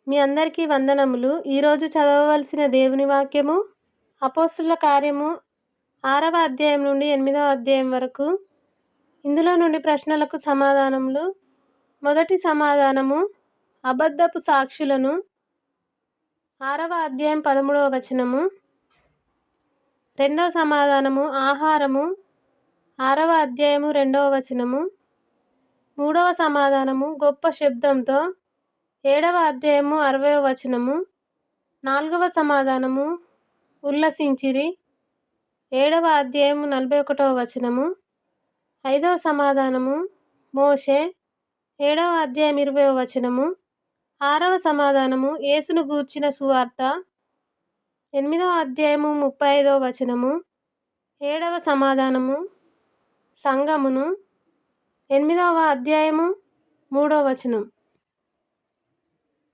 మీ అందరికీ వందనములు. ఈరోజు చదవవలసిన దేవుని వాక్యము అపోస్తుల కార్యము 6వ అధ్యాయం నుండి 8వ అధ్యాయం వరకు. ఇందులో నుండి ప్రశ్నలకు సమాధానములు. మొదటి సమాధానము అబద్ధపు సాక్షులను. 6వ అధ్యాయం 13వ వచనము. రెండవ సమాధానము ఆహారము. 6వ అధ్యాయము 2వ వచనము. మూడవ సమాధానము గొప్ప శబ్దంతో. 7వ అధ్యాయము 60వ వచనము. 4వ సమాధానము ఉల్లసించిరి. 7వ అధ్యాయము 41వ వచనము. 5వ సమాధానము మోషే. 7వ అధ్యాయం 20వ వచనము. 6వ సమాధానము యేసును గూర్చిన సువార్త. 8వ అధ్యాయము 35వ వచనము. 7వ సమాధానము సంఘమును. 8వ అధ్యాయము 3వ వచనం.